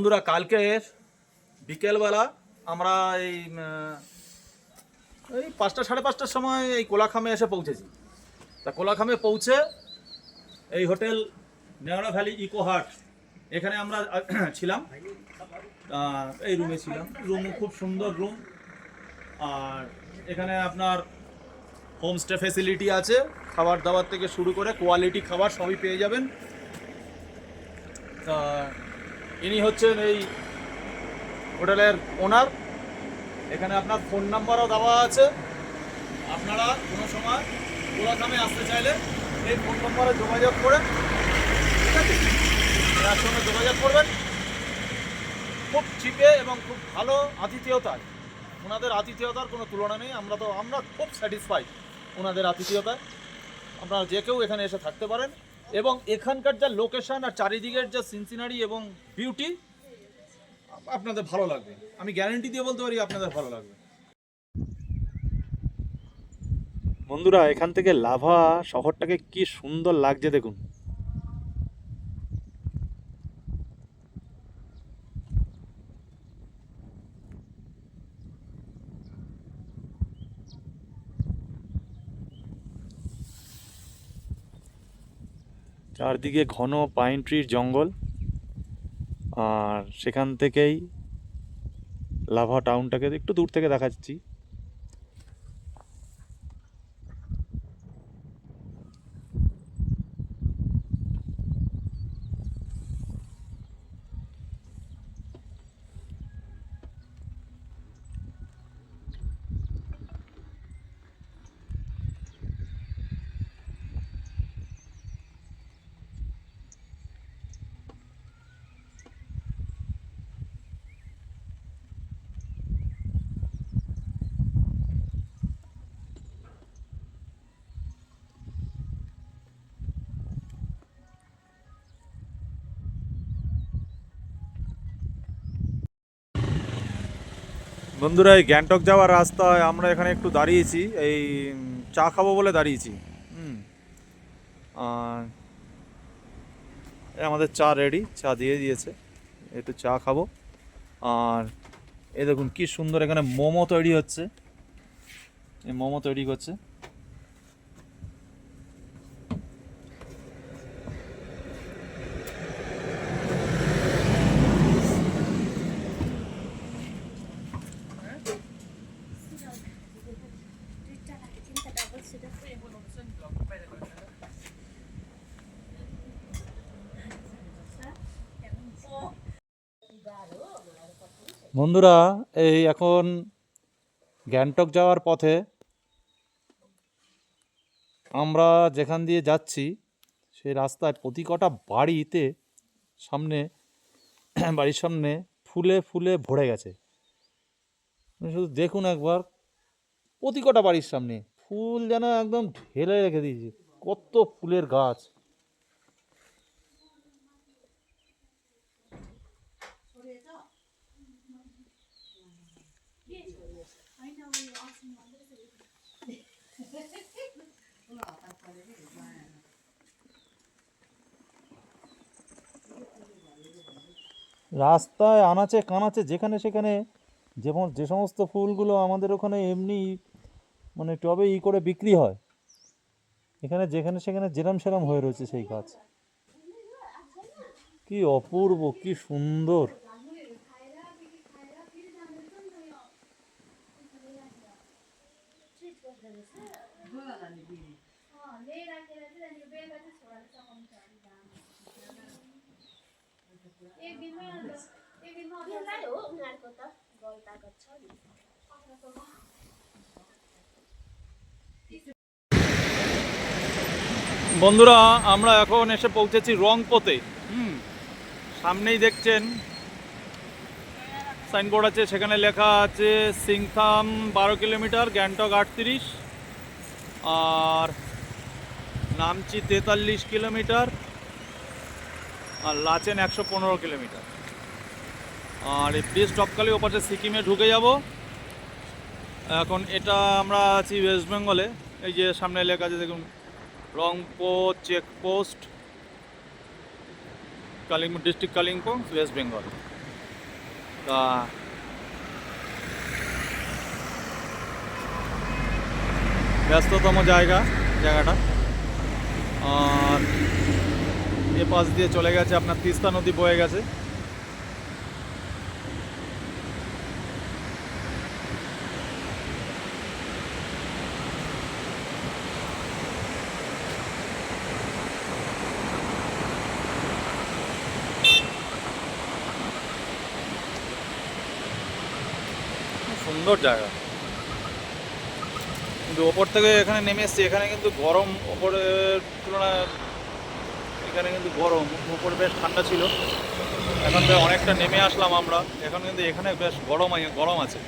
বন্ধুরা কালকে বিকেলবেলা আমরা এই 5টা সাড়ে 5টার সময় এই কোলাখামে এসে পৌঁছেছি। তা কোলাখামে পৌঁছে এই hotel Neora valley eco hut এখানে আমরা ছিলাম। এই রুমে ছিলাম। রুম খুব সুন্দর রুম, আর এখানে আপনার হোমস্টে ফেসিলিটি আছে। খাবার দাবার থেকে শুরু করে কোয়ালিটি খাবার সবই পেয়ে যাবেন। তা ইনি হচ্ছেন এই হোটেলের ওনার। এখানে আপনার ফোন নাম্বারও দেওয়া আছে। আপনারা কোনো সময় কোলাখামে আসতে চাইলে এই ফোন নাম্বারে যোগাযোগ করে, ঠিক আছে, এর সঙ্গে যোগাযোগ করবেন। খুব চিপে এবং খুব ভালো আতিথেয়তায়, ওনাদের আতিথেয়তার কোনো তুলনা নেই। আমরা খুব স্যাটিসফাইড ওনাদের আতিথেয়তায়। আপনারা যে কেউ এখানে এসে থাকতে পারেন, এবং এখানকার যা লোকেশন আর চারিদিকের যা সিনসিনারি এবং বিউটি আপনাদের ভালো লাগবে। আমি গ্যারান্টি দিয়ে বলতে পারি আপনাদের ভালো লাগবে। বন্ধুরা, এখান থেকে লাভা শহরটাকে কি সুন্দর লাগছে দেখুন। চারদিকে ঘন পাইন ট্রির জঙ্গল, আর সেখান থেকেই লাভা টাউনটাকে একটু দূর থেকে দেখাচ্ছি। বন্ধুরা, এই গ্যাংটক যাওয়ার রাস্তায় আমরা এখানে একটু দাঁড়িয়েছি, এই চা খাবো বলে দাঁড়িয়েছি। আর আমাদের চা রেডি, চা দিয়ে দিয়েছে, একটু চা খাবো। আর এই দেখুন কি সুন্দর এখানে মোমো তৈরি হচ্ছে, এই মোমো তৈরি করছে। বন্ধুরা, এই এখন গ্যাংটক যাওয়ার পথে আমরা যেখান দিয়ে যাচ্ছি সেই রাস্তায় প্রতি কটা বাড়িতে বাড়ির সামনে ফুলে ফুলে ভরে গেছে। শুধু দেখুন একবার, প্রতি কটা বাড়ির সামনে ফুল যেন একদম ঢেলে রেখে দিয়েছে, কত ফুলের গাছ। রাস্তায় আনাচে কানাচে যেখানে সেখানে যে সমস্ত ফুলগুলো আমাদের ওখানে এমনি মানে টবে করে বিক্রি হয়, এখানে যেখানে সেখানে যেরাম সেরাম হয়ে রয়েছে সেই গাছ। কি অপূর্ব, কি সুন্দর। বন্ধুরা, আমরা এখন এসে পৌঁছেছি রংপোতে। সামনেই দেখছেন সাইনবোর্ড আছে, সেখানে লেখা আছে সিংথাম 12 কিলোমিটার, গ্যাংটক 38, আর নামচি 43 কিলোমিটার, আর লাচেন 115 কিলোমিটার। আর এই ব্রিজ টপকালি ওপাশে সিকিমে ঢুকে যাব। এখন এটা আমরা আছি ওয়েস্ট বেঙ্গলে। এই যে সামনে লেখা আছে দেখুন, Rangpo checkpost, Kalimpong district, Kalimpong, West Bengal. তা ব্যস্ততম জায়গাটা। আর এ পাশ দিয়ে চলে গেছে আপনার তিস্তা নদী বয়ে গেছে। সুন্দর জায়গা, কিন্তু ওপর থেকে এখানে নেমে এসছি, এখানে কিন্তু গরম, ওপরের তুলনায় এখানে কিন্তু গরম। ওপরে বেশ ঠান্ডা ছিল, এখন অনেকটা নেমে আসলাম আমরা, এখন কিন্তু এখানে বেশ গরম আছে।